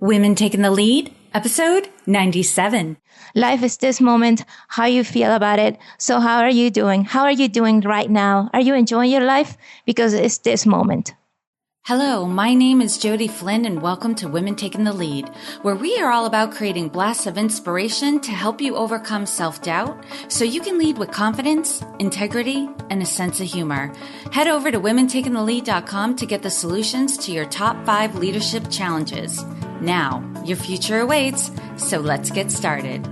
Women Taking the Lead, episode 97. Life is this moment, how you feel about it. So how are you doing? How are you doing right now? Are you enjoying your life? Because it's this moment. Hello, my name is Jody Flynn and welcome to Women Taking the Lead, where we are all about creating blasts of inspiration to help you overcome self-doubt so you can lead with confidence, integrity, and a sense of humor. Head over to womentakingthelead.com to get the solutions to your top 5 leadership challenges. Now, your future awaits, so let's get started.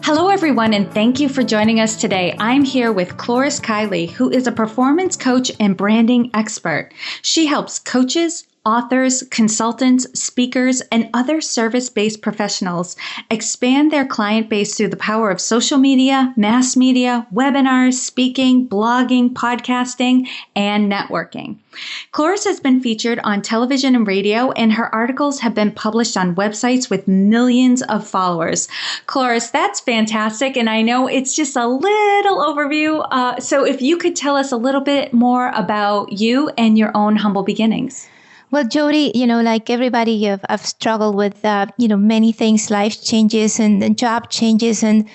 Hello, everyone, and thank you for joining us today. I'm here with Cloris Kylie, who is a performance coach and branding expert. She helps coaches, authors, consultants, speakers, and other service-based professionals expand their client base through the power of social media, mass media, webinars, speaking, blogging, podcasting, and networking. Cloris has been featured on television and radio, and her articles have been published on websites with millions of followers. Cloris, that's fantastic, and I know it's just a little overview. So if you could tell us a little bit more about you and your own humble beginnings. Well, Jody, like everybody, I've struggled with, many things, life changes and job changes. And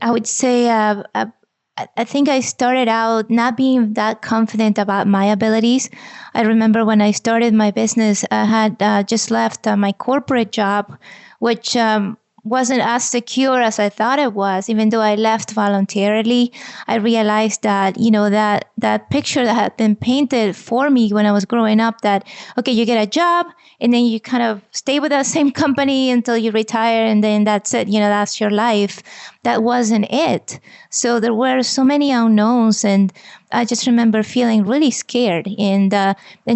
I would say, I think I started out not being that confident about my abilities. I remember when I started my business, I had just left my corporate job, which wasn't as secure as I thought it was. Even though I left voluntarily, I realized that, that picture that had been painted for me when I was growing up, that, okay, you get a job and then you kind of stay with that same company until you retire and then that's it, that's your life. That wasn't it. So there were so many unknowns, and I just remember feeling really scared and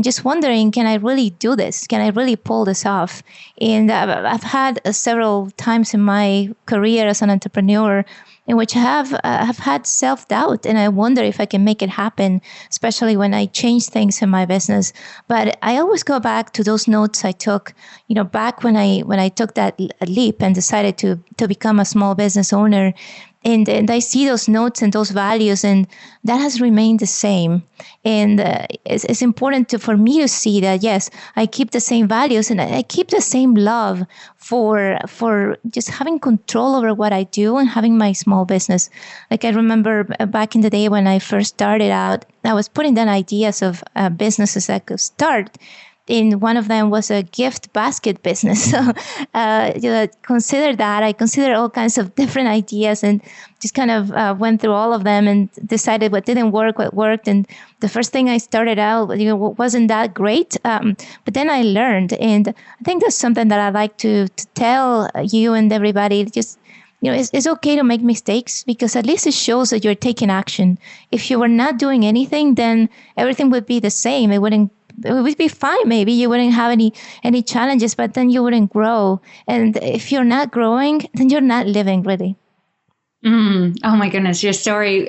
just wondering, can I really do this? Can I really pull this off? And I've had several times in my career as an entrepreneur in which I have had self-doubt, and I wonder if I can make it happen, especially when I change things in my business. But I always go back to those notes I took, back when I took that leap and decided to become a small business owner. And I see those notes and those values, and that has remained the same. And it's important for me to see that, yes, I keep the same values and I keep the same love for just having control over what I do and having my small business. Like I remember back in the day when I first started out, I was putting down ideas of businesses I could start. And one of them was a gift basket business. So consider that. I considered all kinds of different ideas and just kind of went through all of them and decided what didn't work, what worked. And the first thing I started out, wasn't that great. But then I learned. And I think that's something that I like to tell you and everybody. Just, it's okay to make mistakes, because at least it shows that you're taking action. If you were not doing anything, then everything would be the same. It would be fine. Maybe you wouldn't have any challenges, but then you wouldn't grow. And if you're not growing, then you're not living, really. Oh my goodness. Your story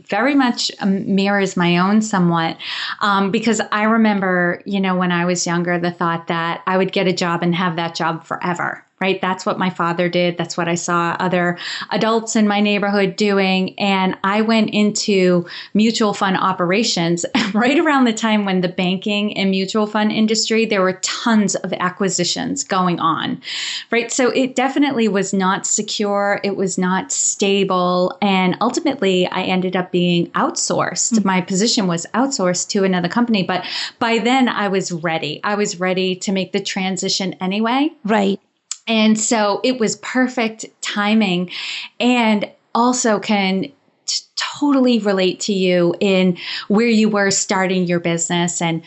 very much mirrors my own somewhat, because I remember, when I was younger, the thought that I would get a job and have that job forever. Right? That's what my father did. That's what I saw other adults in my neighborhood doing. And I went into mutual fund operations right around the time when the banking and mutual fund industry, there were tons of acquisitions going on. Right? So it definitely was not secure. It was not stable. And ultimately, I ended up being outsourced. Mm-hmm. My position was outsourced to another company. But by then I was ready. I was ready to make the transition anyway. Right. And so it was perfect timing, and also can totally relate to you in where you were starting your business. And,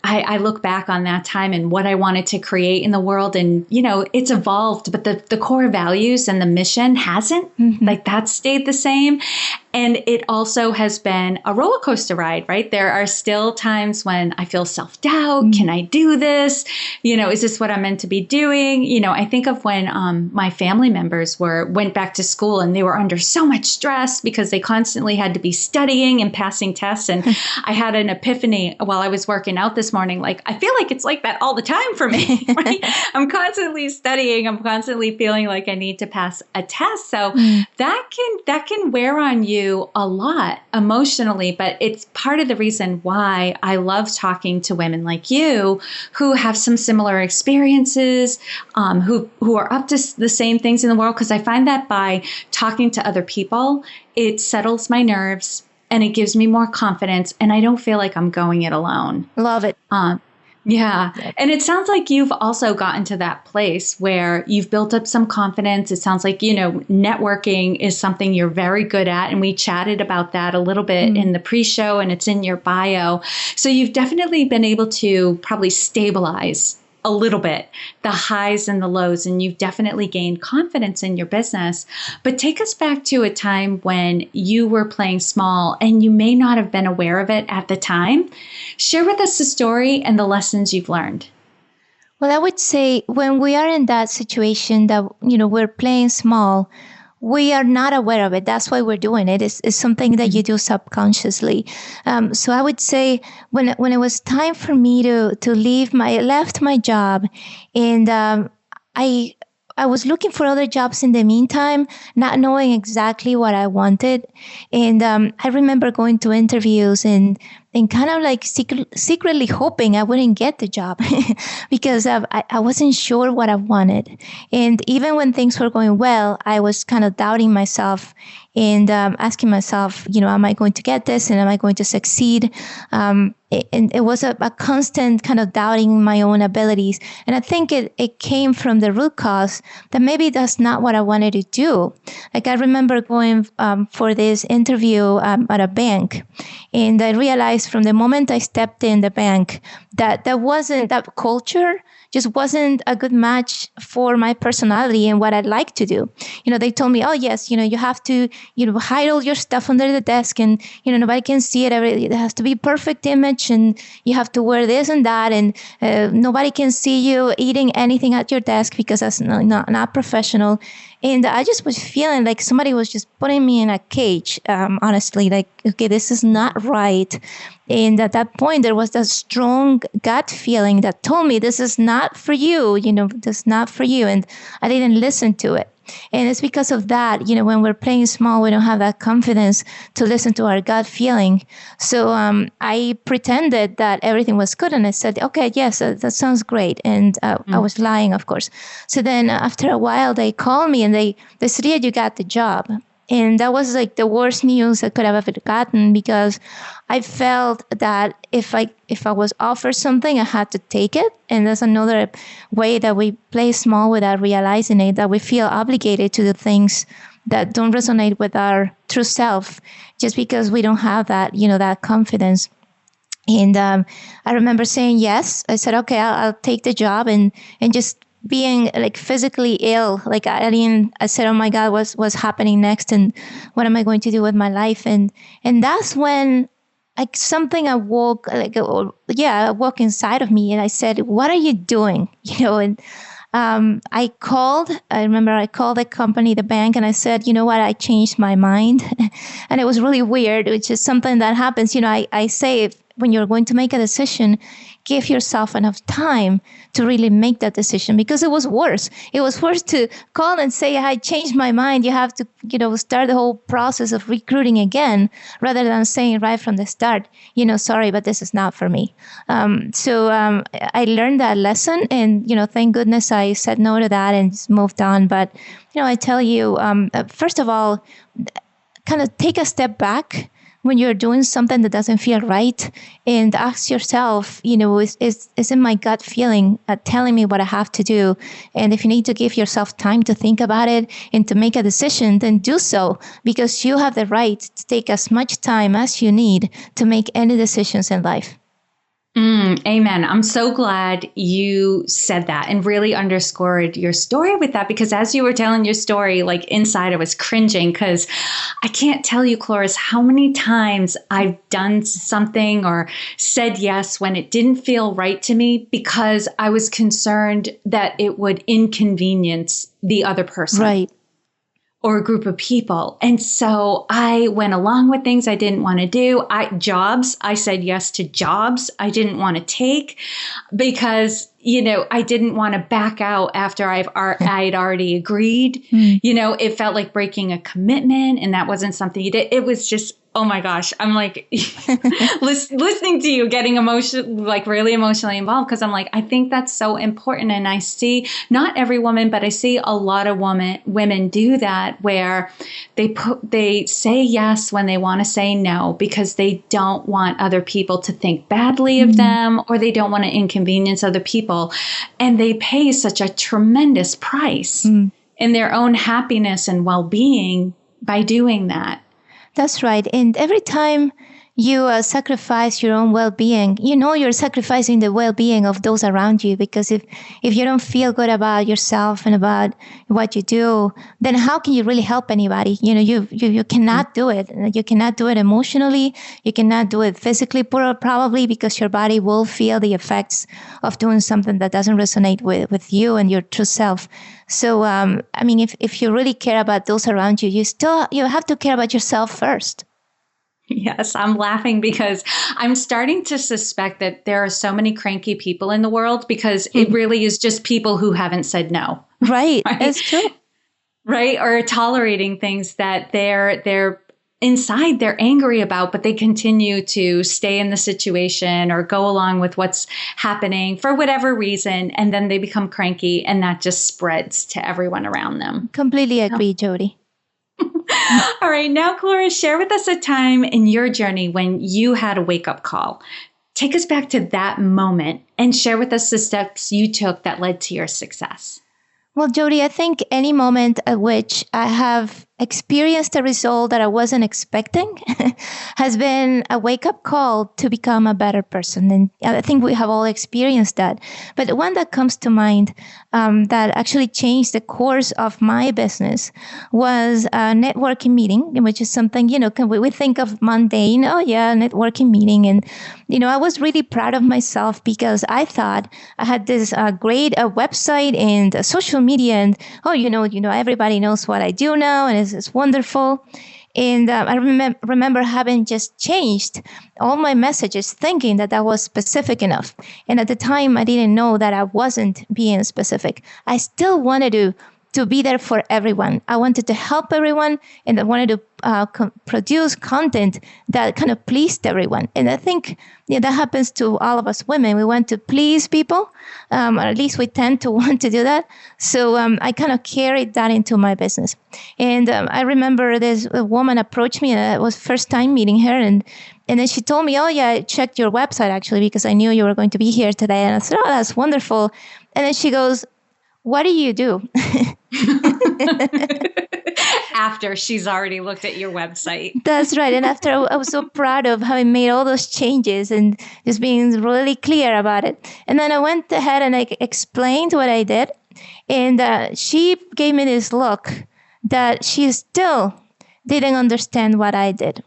I look back on that time and what I wanted to create in the world, and, it's evolved, but the core values and the mission hasn't. Mm-hmm. Like that stayed the same. And it also has been a roller coaster ride, right? There are still times when I feel self-doubt. Mm-hmm. Can I do this? Is this what I'm meant to be doing? I think of when my family members went back to school and they were under so much stress because they constantly had to be studying and passing tests. And I had an epiphany while I was working out this morning. Like, I feel like it's like that all the time for me, right? I'm constantly studying. I'm constantly feeling like I need to pass a test. So that can wear on you a lot emotionally, but it's part of the reason why I love talking to women like you who have some similar experiences, who are up to the same things in the world. Because I find that by talking to other people, it settles my nerves and it gives me more confidence, and I don't feel like I'm going it alone. Love it. Yeah. And it sounds like you've also gotten to that place where you've built up some confidence. It sounds like, networking is something you're very good at. And we chatted about that a little bit in the pre-show, and it's in your bio. So you've definitely been able to probably stabilize a little bit the highs and the lows, and you've definitely gained confidence in your business. But take us back to a time when you were playing small and you may not have been aware of it at the time. Share with us the story and the lessons you've learned. Well, I would say when we are in that situation that, we're playing small, we are not aware of it. That's why we're doing it. It's something that you do subconsciously. So I would say when it was time for me to leave, I left my job, and I was looking for other jobs in the meantime, not knowing exactly what I wanted. And I remember going to interviews and kind of like secretly hoping I wouldn't get the job because I wasn't sure what I wanted. And even when things were going well, I was kind of doubting myself and asking myself, am I going to get this, and am I going to succeed? And it was a constant kind of doubting my own abilities. And I think it came from the root cause that maybe that's not what I wanted to do. Like, I remember going for this interview at a bank, and I realized from the moment I stepped in the bank that that culture just wasn't a good match for my personality and what I'd like to do. They told me, oh yes, you have to, hide all your stuff under the desk, and, nobody can see it. It has to be perfect image, and you have to wear this and that, and nobody can see you eating anything at your desk because that's not professional. And I just was feeling like somebody was just putting me in a cage, honestly, like, okay, this is not right. And at that point, there was that strong gut feeling that told me this is not for you, this is not for you. And I didn't listen to it. And it's because of that, when we're playing small, we don't have that confidence to listen to our gut feeling. So I pretended that everything was good. And I said, okay, yes, that sounds great. And I was lying, of course. So then after a while, they called me and they said, yeah, you got the job. And that was like the worst news I could have ever gotten, because I felt that if I was offered something, I had to take it. And that's another way that we play small without realizing it, that we feel obligated to do things that don't resonate with our true self, just because we don't have that, that confidence. And I remember saying yes. I said, okay, I'll take the job, and just being like physically ill. Like I said, oh my God, what's happening next? And what am I going to do with my life? And that's when like something awoke, awoke inside of me. And I said, what are you doing? And I remember I called the company, the bank, and I said, you know what, I changed my mind. And it was really weird, which is something that happens. I say, when you're going to make a decision, give yourself enough time to really make that decision, because it was worse. It was worse to call and say, I changed my mind. You have to, start the whole process of recruiting again, rather than saying right from the start, sorry, but this is not for me. So I learned that lesson, and, thank goodness I said no to that and just moved on. But, I tell you, first of all, kind of take a step back when you're doing something that doesn't feel right, and ask yourself, is it my gut feeling telling me what I have to do? And if you need to give yourself time to think about it and to make a decision, then do so, because you have the right to take as much time as you need to make any decisions in life. Amen. I'm so glad you said that and really underscored your story with that, because as you were telling your story, like inside I was cringing, because I can't tell you, Cloris, how many times I've done something or said yes when it didn't feel right to me because I was concerned that it would inconvenience the other person. Right. or a group of people. And so I went along with things I didn't want to do. I said yes to jobs I didn't want to take because, I didn't want to back out after I'd already agreed. It felt like breaking a commitment, and that wasn't something you did. It was just, oh my gosh, I'm like listening to you getting really emotionally involved, because I'm like, I think that's so important. And I see not every woman, but I see a lot of women do that, where they say yes when they want to say no, because they don't want other people to think badly of them, or they don't want to inconvenience other people. And they pay such a tremendous price in their own happiness and well-being by doing that. That's right. And every time you sacrifice your own well-being, you're sacrificing the well-being of those around you, because if you don't feel good about yourself and about what you do, then how can you really help anybody? You cannot do it. You cannot do it emotionally. You cannot do it physically, probably, because your body will feel the effects of doing something that doesn't resonate with you and your true self. So, if you really care about those around you, you have to care about yourself first. Yes, I'm laughing because I'm starting to suspect that there are so many cranky people in the world, because it really is just people who haven't said no. Right. That's true. Right. Or tolerating things that they're inside they're angry about, but they continue to stay in the situation or go along with what's happening for whatever reason. And then they become cranky, and that just spreads to everyone around them. Completely agree, Jody. All right. Now, Cloris, share with us a time in your journey when you had a wake-up call. Take us back to that moment and share with us the steps you took that led to your success. Well, Jody, I think any moment at which I have experienced a result that I wasn't expecting has been a wake-up call to become a better person. And I think we have all experienced that. But the one that comes to mind that actually changed the course of my business was a networking meeting, which is something, we think of mundane, oh yeah, networking meeting. And, I was really proud of myself, because I thought I had this great website and social media, and, everybody knows what I do now, and it's wonderful. And I remember having just changed all my messages, thinking that was specific enough. And at the time, I didn't know that I wasn't being specific. I still wanted to be there for everyone. I wanted to help everyone, and I wanted to produce content that kind of pleased everyone. And I think that happens to all of us women. We want to please people, or at least we tend to want to do that. So I kind of carried that into my business. And I remember this woman approached me, and it was first time meeting her, and then she told me, oh yeah, I checked your website actually, because I knew you were going to be here today. And I said, oh, that's wonderful. And then she goes, what do you do? After she's already looked at your website. That's right. And after, I was so proud of having made all those changes and just being really clear about it. And then I went ahead and I explained what I did. And she gave me this look that she still didn't understand what I did.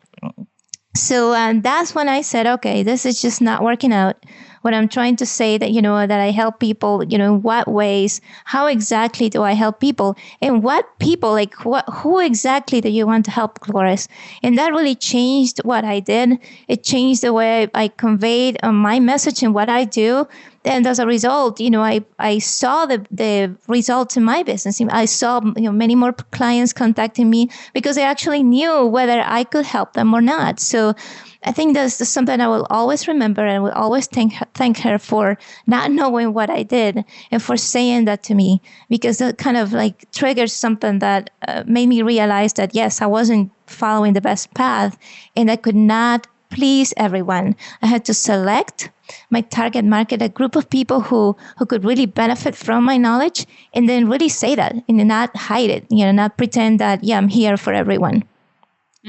So that's when I said, okay, this is just not working out. What I'm trying to say that, that I help people, in what ways, how exactly do I help people, and what people, who exactly do you want to help, Cloris? And that really changed what I did. It changed the way I conveyed my message and what I do. And as a result, I saw the results in my business. I saw, many more clients contacting me because they actually knew whether I could help them or not. So I think that's something I will always remember, and will always thank her for not knowing what I did and for saying that to me, because it kind of triggered something that made me realize that, yes, I wasn't following the best path, and I could not please everyone. I had to select my target market, a group of people who could really benefit from my knowledge, and then really say that and not hide it, not pretend that, yeah, I'm here for everyone.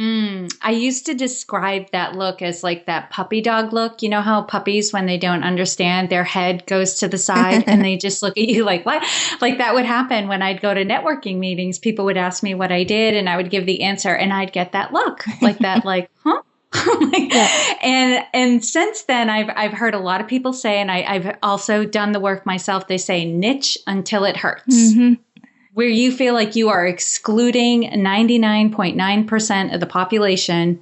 I used to describe that look as that puppy dog look. You know how puppies, when they don't understand, their head goes to the side and they just look at you like, what? That would happen when I'd go to networking meetings. People would ask me what I did, and I would give the answer, and I'd get that look huh? And since then, I've heard a lot of people say, and I've also done the work myself, they say niche until it hurts. Mm-hmm. where you feel like you are excluding 99.9% of the population,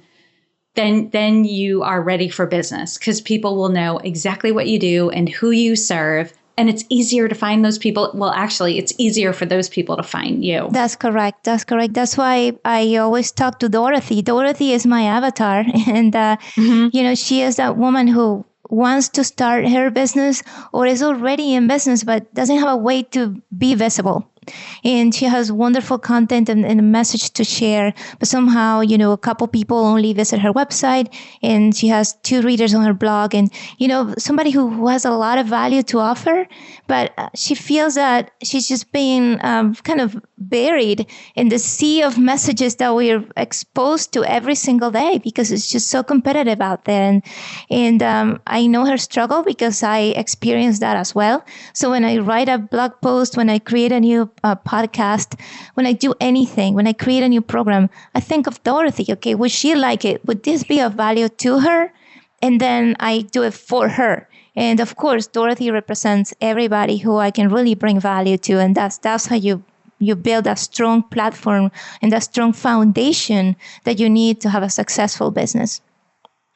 then you are ready for business, because people will know exactly what you do and who you serve. And it's easier to find those people. Well, actually, it's easier for those people to find you. That's correct. That's correct. That's why I always talk to Dorothy. Dorothy is my avatar. And, she is that woman who wants to start her business or is already in business, but doesn't have a way to be visible. And she has wonderful content and a message to share. But somehow, a couple people only visit her website, and she has 2 readers on her blog. And, somebody who has a lot of value to offer, but she feels that she's just being kind of buried in the sea of messages that we're exposed to every single day, because it's just so competitive out there. And I know her struggle because I experienced that as well. So when I write a blog post, when I create a new podcast, when I do anything, when I create a new program, I think of Dorothy. Okay, would she like it? Would this be of value to her? And then I do it for her. And of course, Dorothy represents everybody who I can really bring value to. And that's how you build a strong platform and a strong foundation that you need to have a successful business.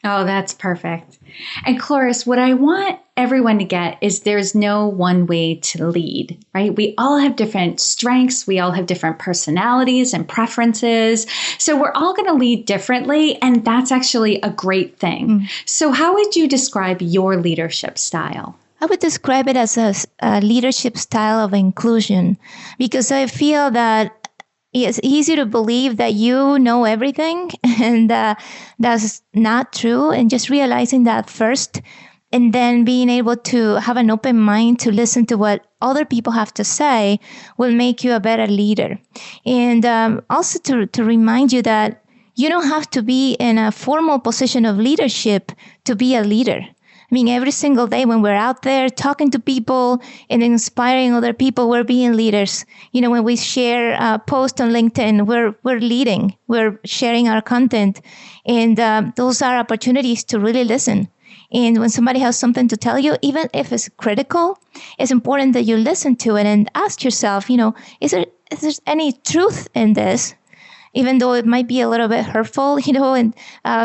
Oh, that's perfect. And Cloris, what I want everyone to get is there's no one way to lead, right? We all have different strengths. We all have different personalities and preferences. So we're all going to lead differently. And that's actually a great thing. So how would you describe your leadership style? I would describe it as a leadership style of inclusion, because I feel that it's easy to believe that you know everything, and that's not true. And just realizing that first, and then being able to have an open mind to listen to what other people have to say will make you a better leader. And also to remind you that you don't have to be in a formal position of leadership to be a leader. I mean, every single day when we're out there talking to people and inspiring other people, we're being leaders. When we share a post on LinkedIn, we're leading, we're sharing our content. And those are opportunities to really listen. And when somebody has something to tell you, even if it's critical, it's important that you listen to it and ask yourself, is there any truth in this? Even though it might be a little bit hurtful, and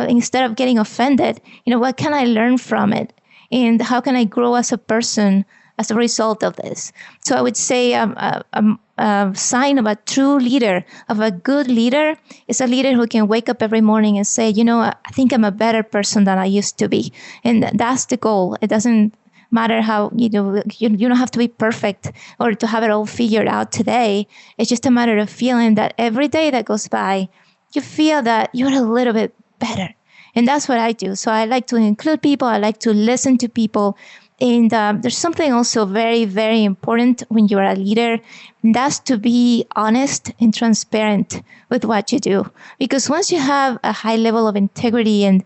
instead of getting offended, what can I learn from it? And how can I grow as a person as a result of this? So I would say a sign of a true leader, of a good leader, is a leader who can wake up every morning and say, I think I'm a better person than I used to be. And that's the goal. It doesn't matter how, you don't have to be perfect or to have it all figured out today. It's just a matter of feeling that every day that goes by, you feel that you're a little bit better. And that's what I do. So I like to include people. I like to listen to people. And there's something also very, very important when you're a leader, and that's to be honest and transparent with what you do. Because once you have a high level of integrity and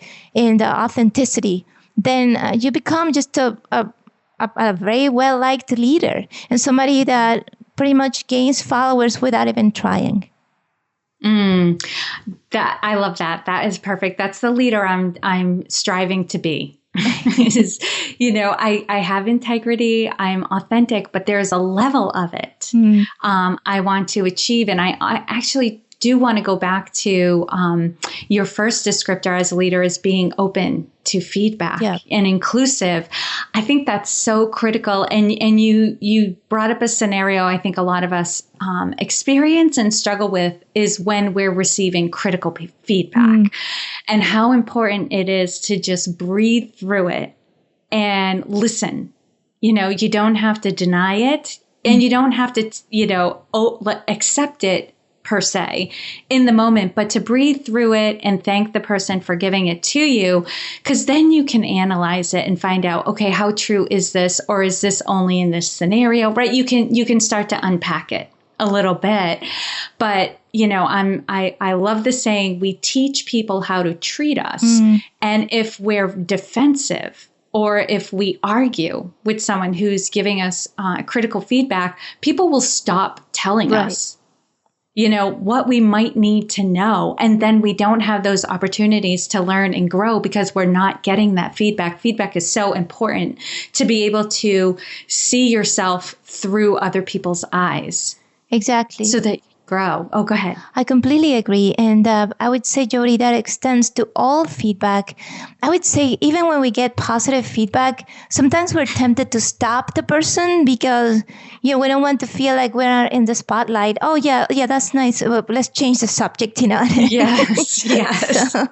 authenticity, then you become just a very well-liked leader and somebody that pretty much gains followers without even trying. That I love that. That is perfect. That's the leader I'm striving to be. Is, I have integrity. I'm authentic, but there's a level of it I want to achieve. And I actually do want to go back to your first descriptor as a leader as being open to feedback and inclusive. I think that's so critical. And you brought up a scenario I think a lot of us experience and struggle with is when we're receiving critical feedback and how important it is to just breathe through it and listen. You don't have to deny it and you don't have to, accept it per se in the moment, but to breathe through it and thank the person for giving it to you, because then you can analyze it and find out, okay, how true is this, or is this only in this scenario, right? You can start to unpack it a little bit. But I love the saying, we teach people how to treat us. And if we're defensive, or if we argue with someone who's giving us critical feedback, people will stop telling us what we might need to know. And then we don't have those opportunities to learn and grow because we're not getting that feedback. Feedback is so important to be able to see yourself through other people's eyes. Exactly. so that you grow. Oh, go ahead. I completely agree. And I would say, Jody, that extends to all feedback. I would say even when we get positive feedback, sometimes we're tempted to stop the person because, we don't want to feel like we're in the spotlight. Oh, yeah, that's nice. Well, let's change the subject, Yes, yes. So.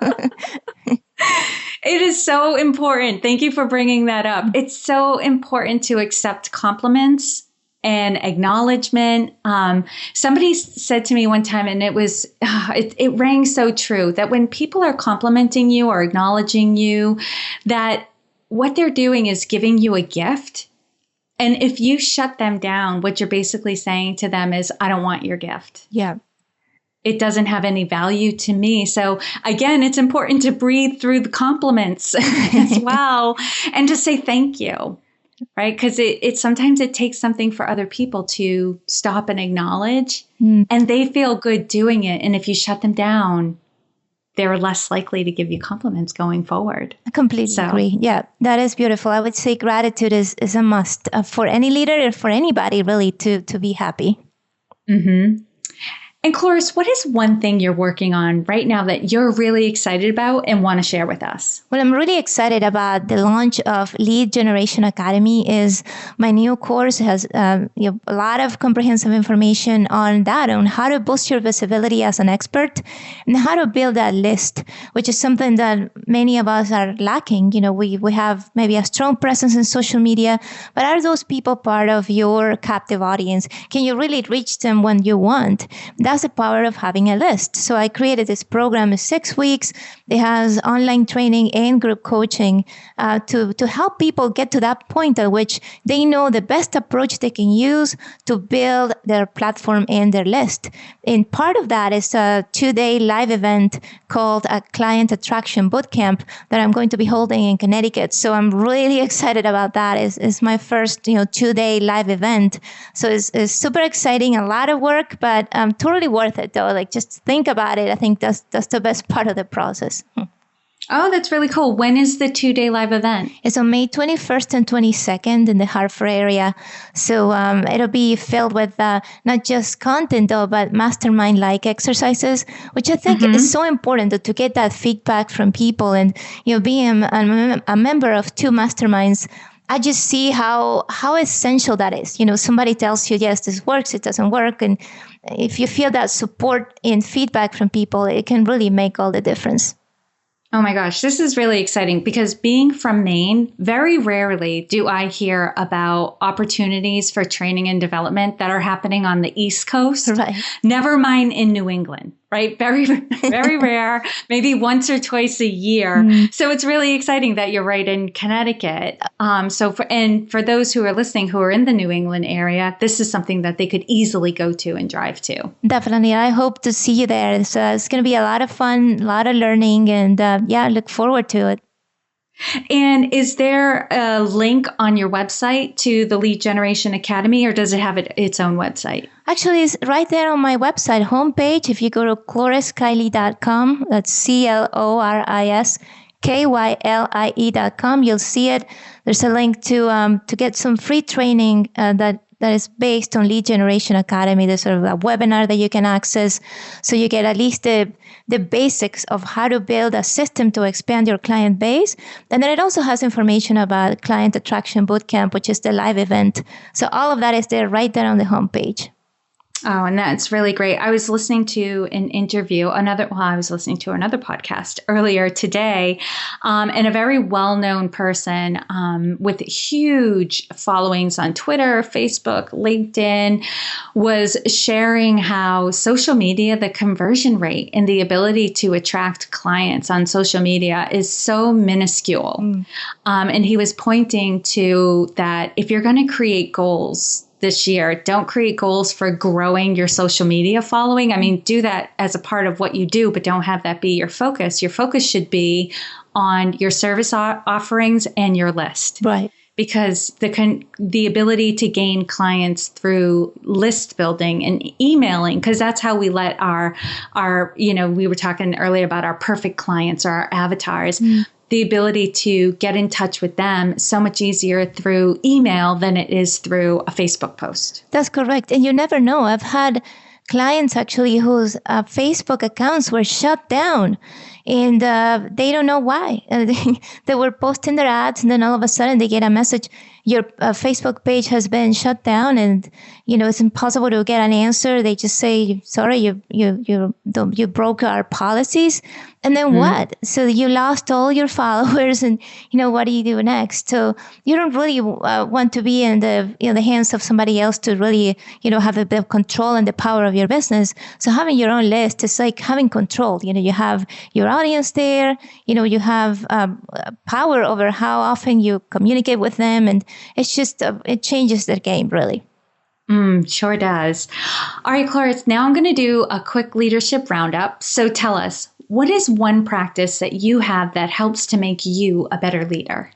It is so important. Thank you for bringing that up. It's so important to accept compliments and acknowledgement. Somebody said to me one time, and it rang so true, that when people are complimenting you or acknowledging you, that what they're doing is giving you a gift. And if you shut them down, what you're basically saying to them is, I don't want your gift. Yeah. It doesn't have any value to me. So again, it's important to breathe through the compliments as well and just say thank you, right? Because it sometimes it takes something for other people to stop and acknowledge, and they feel good doing it. And if you shut them down, they're less likely to give you compliments going forward. I completely agree. Yeah, that is beautiful. I would say gratitude is a must for any leader and for anybody really to be happy. Mm-hmm. And Cloris, what is one thing you're working on right now that you're really excited about and want to share with us? Well, I'm really excited about the launch of Lead Generation Academy. Is my new course. It has a lot of comprehensive information on that, on how to boost your visibility as an expert and how to build that list, which is something that many of us are lacking. We have maybe a strong presence in social media, but are those people part of your captive audience? Can you really reach them when you want? That's the power of having a list. So I created this program in 6 weeks. It has online training and group coaching to help people get to that point at which they know the best approach they can use to build their platform and their list. And part of that is a 2-day live event called a Client Attraction Bootcamp that I'm going to be holding in Connecticut. So I'm really excited about that. It's my first 2-day live event. So it's super exciting, a lot of work, but totally worth it though. Like, just think about it. I think that's the best part of the process. Oh, that's really cool. When is the 2-day live event? It's on May 21st and 22nd in the Hartford area. So it'll be filled with not just content though, but mastermind-like exercises, which I think is so important to get that feedback from people. And being a member of 2 masterminds, I just see how essential that is. Somebody tells you, yes, this works, it doesn't work. And if you feel that support and feedback from people, it can really make all the difference. Oh my gosh, this is really exciting because being from Maine, very rarely do I hear about opportunities for training and development that are happening on the East Coast. Right. Never mind in New England, right? Very, very rare, maybe once or twice a year. So it's really exciting that you're right in Connecticut. For those who are listening who are in the New England area, this is something that they could easily go to and drive to. Definitely. I hope to see you there. It's going to be a lot of fun, a lot of learning, and I look forward to it. And is there a link on your website to the Lead Generation Academy, or does it have its own website? Actually, it's right there on my website homepage. If you go to ClorisKylie.com, that's ClorisKylie.com, you'll see it. There's a link to get some free training that is based on Lead Generation Academy. There's sort of a webinar that you can access, so you get at least the basics of how to build a system to expand your client base. And then it also has information about Client Attraction Bootcamp, which is the live event. So all of that is there right there on the homepage. Oh, and that's really great. I was listening to another podcast earlier today, and a very well-known person with huge followings on Twitter, Facebook, LinkedIn, was sharing how social media, the conversion rate and the ability to attract clients on social media is so minuscule. And he was pointing to that if you're going to create goals this year, don't create goals for growing your social media following. I mean, do that as a part of what you do, but don't have that be your focus. Your focus should be on your service offerings and your list. Right. Because the ability to gain clients through list building and emailing, because that's how we let our we were talking earlier about our perfect clients or our avatars. the ability to get in touch with them so much easier through email than it is through a Facebook post. That's correct. And you never know. I've had clients actually whose Facebook accounts were shut down, and they don't know why. They were posting their ads, and then all of a sudden they get a message, your Facebook page has been shut down, and it's impossible to get an answer. They just say, sorry, you broke our policies. And then what? So you lost all your followers, and what do you do next? So you don't really want to be in the hands of somebody else to really have a bit of control and the power of your business. So having your own list is like having control. You have your audience there. You have power over how often you communicate with them, and it's just it changes the game really. Sure does. All right, Cloris, now I'm going to do a quick leadership roundup. So tell us, what is one practice that you have that helps to make you a better leader?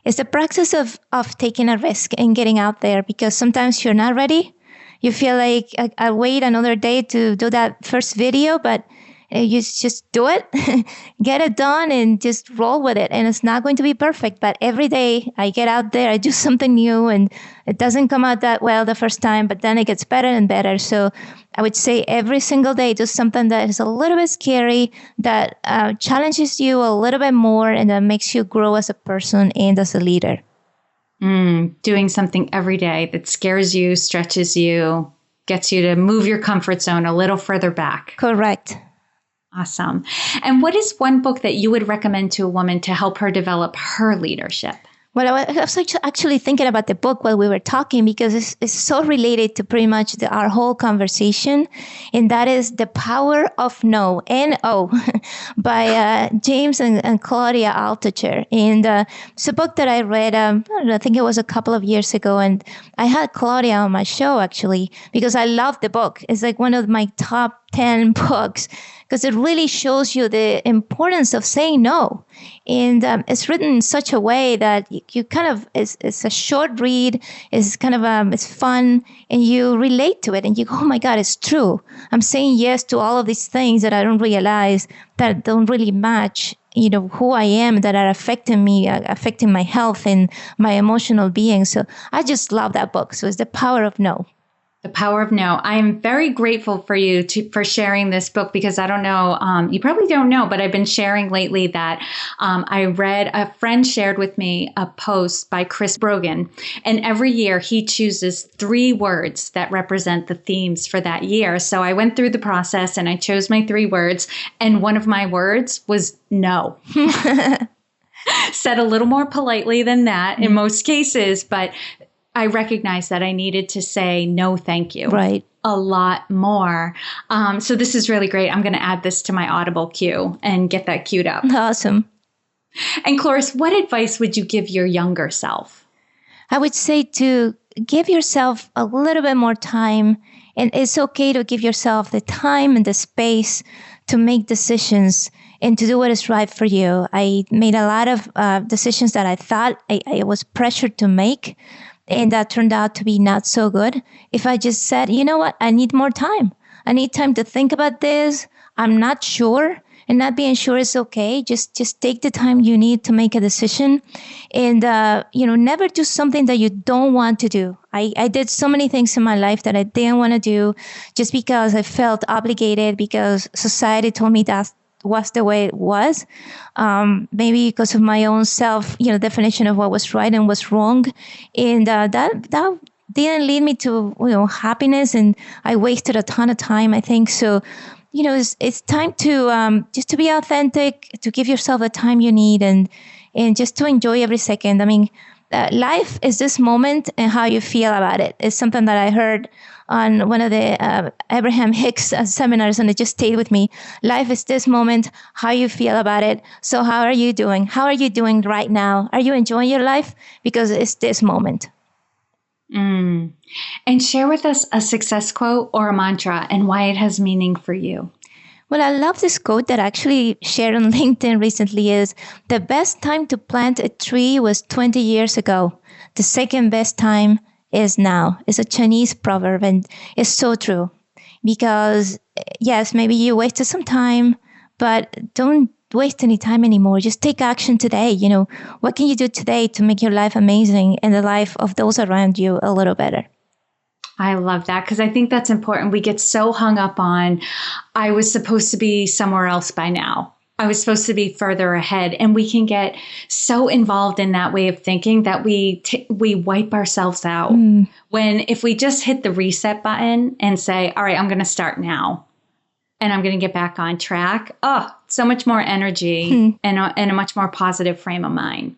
It's the practice of taking a risk and getting out there, because sometimes you're not ready. You feel like I'll wait another day to do that first video, but you just do it, get it done, and just roll with it. And it's not going to be perfect, but every day I get out there, I do something new, and it doesn't come out that well the first time, but then it gets better and better. So I would say every single day, do something that is a little bit scary, that challenges you a little bit more, and that makes you grow as a person and as a leader. Doing something every day that scares you, stretches you, gets you to move your comfort zone a little further back. Correct. Awesome. And what is one book that you would recommend to a woman to help her develop her leadership? Well, I was actually thinking about the book while we were talking, because it's so related to pretty much our whole conversation. And that is The Power of No, N-O, by James and Claudia Altucher. And it's a book that I read, I think it was a couple of years ago. And I had Claudia on my show, actually, because I love the book. It's like one of my top 10 books, because it really shows you the importance of saying no. And it's written in such a way that you kind of, it's a short read, it's kind of, it's fun, and you relate to it, and you go, oh my God, it's true. I'm saying yes to all of these things that I don't realize, that don't really match who I am, that are affecting me, affecting my health and my emotional being. So I just love that book. So it's The Power of No. The Power of No. I am very grateful for you for sharing this book, because I don't know, you probably don't know, but I've been sharing lately that I read, a friend shared with me a post by Chris Brogan, and every year he chooses 3 words that represent the themes for that year. So I went through the process and I chose my 3 words, and one of my words was no. Said a little more politely than that in most cases, but I recognized that I needed to say no, thank you. Right. A lot more. So this is really great. I'm going to add this to my Audible queue and get that queued up. Awesome. And Cloris, what advice would you give your younger self? I would say to give yourself a little bit more time. And it's okay to give yourself the time and the space to make decisions and to do what is right for you. I made a lot of decisions that I thought I was pressured to make, and that turned out to be not so good. If I just said, you know what, I need more time. I need time to think about this. I'm not sure. And not being sure is okay. Just take the time you need to make a decision. And, never do something that you don't want to do. I did so many things in my life that I didn't want to do just because I felt obligated, because society told me that was the way it was, maybe because of my own self, definition of what was right and was wrong, and that didn't lead me to happiness, and I wasted a ton of time, I think. So, it's time to just to be authentic, to give yourself the time you need, and just to enjoy every second. I mean, life is this moment and how you feel about it. It's something that I heard on one of the Abraham Hicks seminars, and it just stayed with me. Life is this moment, how you feel about it. So how are you doing? How are you doing right now? Are you enjoying your life? Because it's this moment. And share with us a success quote or a mantra and why it has meaning for you. Well, I love this quote that I actually shared on LinkedIn recently is, the best time to plant a tree was 20 years ago. The second best time is now. It's a Chinese proverb, and it's so true. Because yes, maybe you wasted some time, but don't waste any time anymore. Just take action today. What can you do today to make your life amazing and the life of those around you a little better? I love that, because I think that's important. We get so hung up on, I was supposed to be somewhere else by now. I was supposed to be further ahead. And we can get so involved in that way of thinking that we wipe ourselves out. When if we just hit the reset button and say, all right, I'm going to start now and I'm going to get back on track. Oh, so much more energy and a much more positive frame of mind.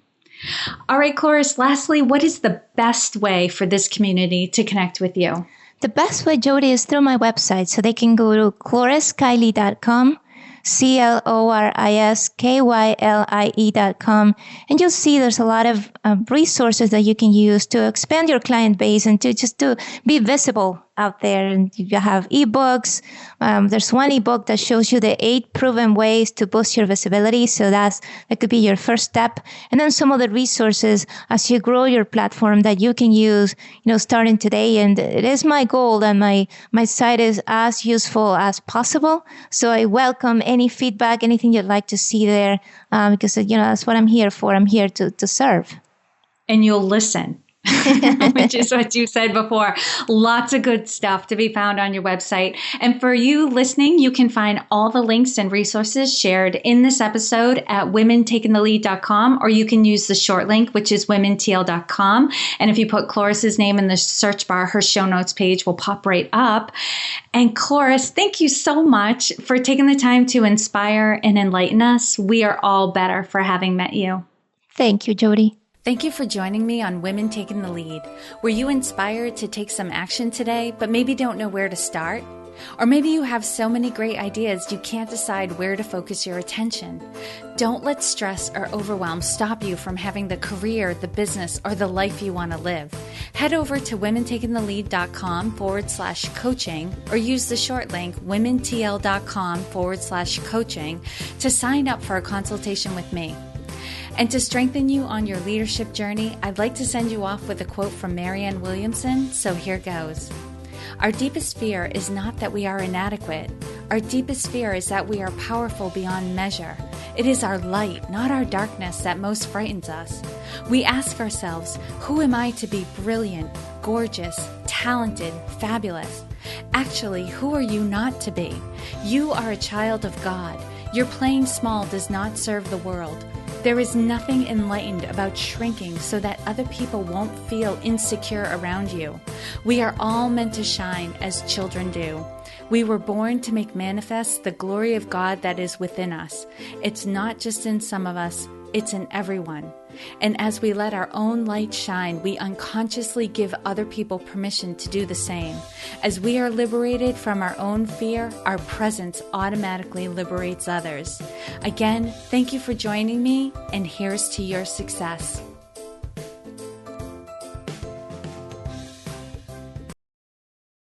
All right, Cloris, lastly, what is the best way for this community to connect with you? The best way, Jody, is through my website. So they can go to ClorisKylie.com, ClorisKylie.com. And you'll see there's a lot of resources that you can use to expand your client base and to be visible out there. And you have ebooks. There's one ebook that shows you the 8 proven ways to boost your visibility. So that could be your first step. And then some of the resources as you grow your platform that you can use, starting today. And it is my goal that my site is as useful as possible. So I welcome any feedback, anything you'd like to see there, because, that's what I'm here for. I'm here to serve. And you'll listen. Which is what you said before. Lots of good stuff to be found on your website. And for you listening, you can find all the links and resources shared in this episode at womentakingthelead.com, or you can use the short link, which is womentl.com. And if you put Cloris's name in the search bar, her show notes page will pop right up. And Cloris, thank you so much for taking the time to inspire and enlighten us. We are all better for having met you. Thank you, Jody. Thank you for joining me on Women Taking the Lead. Were you inspired to take some action today, but maybe don't know where to start? Or maybe you have so many great ideas you can't decide where to focus your attention. Don't let stress or overwhelm stop you from having the career, the business, or the life you want to live. Head over to womentakingthelead.com/coaching or use the short link womentl.com/coaching to sign up for a consultation with me. And to strengthen you on your leadership journey, I'd like to send you off with a quote from Marianne Williamson, so here goes. Our deepest fear is not that we are inadequate. Our deepest fear is that we are powerful beyond measure. It is our light, not our darkness, that most frightens us. We ask ourselves, who am I to be brilliant, gorgeous, talented, fabulous? Actually, who are you not to be? You are a child of God. Your playing small does not serve the world. There is nothing enlightened about shrinking so that other people won't feel insecure around you. We are all meant to shine as children do. We were born to make manifest the glory of God that is within us. It's not just in some of us, it's in everyone. And as we let our own light shine, we unconsciously give other people permission to do the same. As we are liberated from our own fear, our presence automatically liberates others. Again, thank you for joining me, and here's to your success.